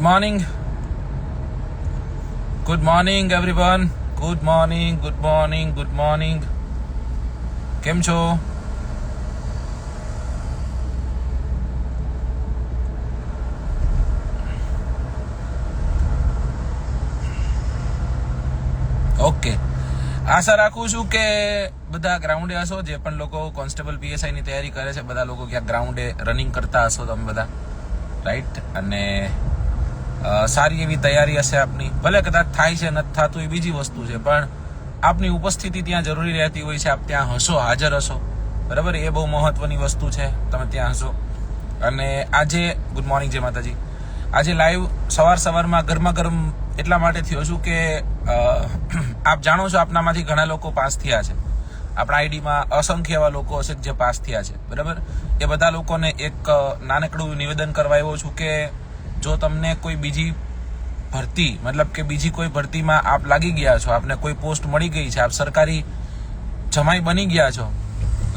morning. Good morning, everyone. Good morning, good morning, good morning. કેમ છો? Okay, આશા રાખું છું કે બધા ગ્રાઉન્ડે હશો. જે પણ લોકો કોન્સ્ટેબલ પીએસઆઈ ની તૈયારી કરે છે, બધા લોકો ક્યાંક ગ્રાઉન્ડે રનિંગ કરતા હશો તમે બધા, રાઈટ? અને સારી એવી તૈયારી હશે આપની. ભલે કદાચ થાય છે નથી થતું એ બીજી વસ્તુ છે, પણ આપની ઉપસ્થિતિ ત્યાં જરૂરી રહેતી હોય છે. આપ ત્યાં હશો, હાજર હશો, બરાબર? એ બહુ મહત્વની વસ્તુ છે, તમે ત્યાં હશો. અને આજે ગુડ મોર્નિંગ, જય માતાજી. આજે લાઈવ સવારમાં ગરમા ગરમ એટલા માટે થયો છું કે આપ જાણો છો આપનામાંથી ઘણા લોકો પાસ થયા છે. આપણા આઈડીમાં અસંખ્ય એવા લોકો હશે જે પાસ થયા છે, બરાબર? એ બધા લોકોને એક નાનકડું નિવેદન કરવા આવ્યો છું કે જો તમને કોઈ બીજી ભરતી, મતલબ કે બીજી કોઈ ભરતીમાં આપ લાગી ગયા છો, આપને કોઈ પોસ્ટ મળી ગઈ છે, આપ સરકારી જમાઈ બની ગયા છો,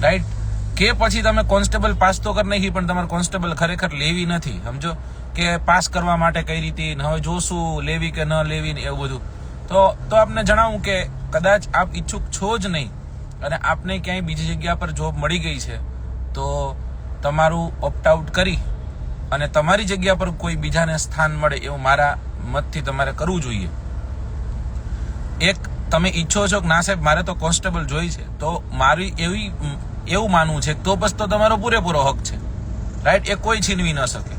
રાઈટ? કે પછી તમે કોન્સ્ટેબલ પાસ તો કરી નાખી, પણ તમારે કોન્સ્ટેબલ ખરેખર લેવી નથી, સમજો? કે પાસ કરવા માટે કઈ રીતે હવે જોશું લેવી કે ન લેવી ને એવું બધું. તો આપને જણાવું કે કદાચ આપ ઈચ્છુક છો જ નહીં અને આપને ક્યાંય બીજી જગ્યા પર જોબ મળી ગઈ છે, તો તમારું ઓપ્ટ આઉટ કરી અને તમારી જગ્યા પર કોઈ બીજાને સ્થાન મળે એવું મારા મતથી તમારે કરવું જોઈએ. એક તમે ઈચ્છો છો કે ના સાહેબ મારે તો કોન્સ્ટેબલ જોઈ છે, તો મારી એવું માનવું છે તો બસ તો તમારો પૂરેપૂરો હક છે, રાઈટ? એ કોઈ છીનવી ન શકે.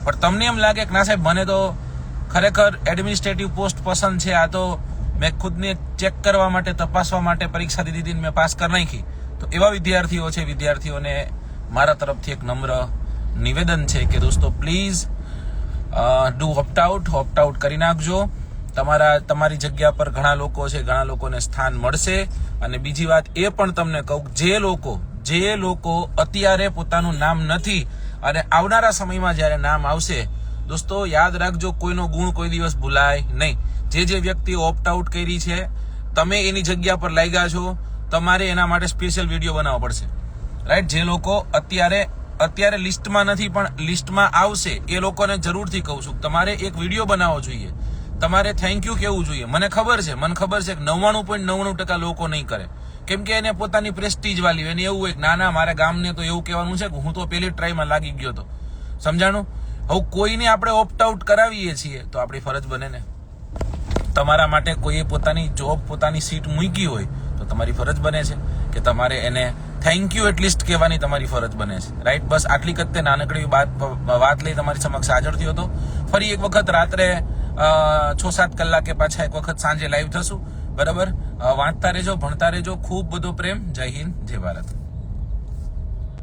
પણ તમને એમ લાગે કે ના સાહેબ મને તો ખરેખર એડમિનિસ્ટ્રેટિવ પોસ્ટ પસંદ છે, આ તો મેં ખુદને ચેક કરવા માટે, તપાસવા માટે પરીક્ષા દીધી મેં પાસ કરી નાખી, તો એવા વિદ્યાર્થીઓ છે, વિદ્યાર્થીઓને મારા તરફથી એક નમ્ર નિવેદન છે કે દોસ્તો પ્લીઝ ડુ ઓપ્ટ આઉટ કરી નાખજો. તમારી જગ્યા પર ઘણા લોકો છે, ઘણા લોકોને સ્થાન મળશે. અને બીજી વાત એ પણ તમને કહું, જે લોકો અત્યારે પોતાનું નામ નથી અને આવનારા સમયમાં જ્યારે નામ આવશે, દોસ્તો યાદ રાખજો કોઈનો ગુણ કોઈ દિવસ ભૂલાય નહીં. જે વ્યક્તિઓ ઓપ્ટ આઉટ કરી છે, તમે એની જગ્યા પર લાગ્યા છો, તમારે એના માટે સ્પેશિયલ વિડીયો બનાવવો પડશે, રાઈટ? જે લોકો અત્યારે લિસ્ટમાં નથી પણ લિસ્ટમાં આવશે, એ લોકોને જરૂરથી કહું છું તમારે એક વિડીયો બનાવવો જોઈએ, તમારે થેન્ક યુ કહેવું જોઈએ. મને ખબર છે કે 99.99% લોકો નહીં કરે, કેમ કે એને પોતાની પ્રેસ્ટીજ વાલી, એને એવું હોય ના મારા ગામને તો એવું કહેવાનું છે કે હું તો પહેલી ટ્રાયમાં લાગી ગયો હતો, સમજાણું? હવે કોઈને આપણે ઓપ્ટ આઉટ કરાવીએ છીએ તો આપણી ફરજ બને ને. તમારા માટે કોઈએ પોતાની જોબ, પોતાની સીટ મૂકી હોય તો તમારી ફરજ બને છે કે તમારે એને થેન્ક યુ એટલીસ્ટ કહેવાની તમારી ફરજ બને છે, રાઈટ? બસ આટલી કત્તે નાનકડી વાત લઈ તમારી સમક્ષ હાજર થયો હતો. ફરી એક વખત રાત્રે 6-7 કલાકે પાછા એક વખત સાંજે લાઈવ થશું, બરાબર? વાંચતા રહેજો, ભણતા રહેજો. ખૂબ બધો પ્રેમ. જય હિન્દ, જય ભારત.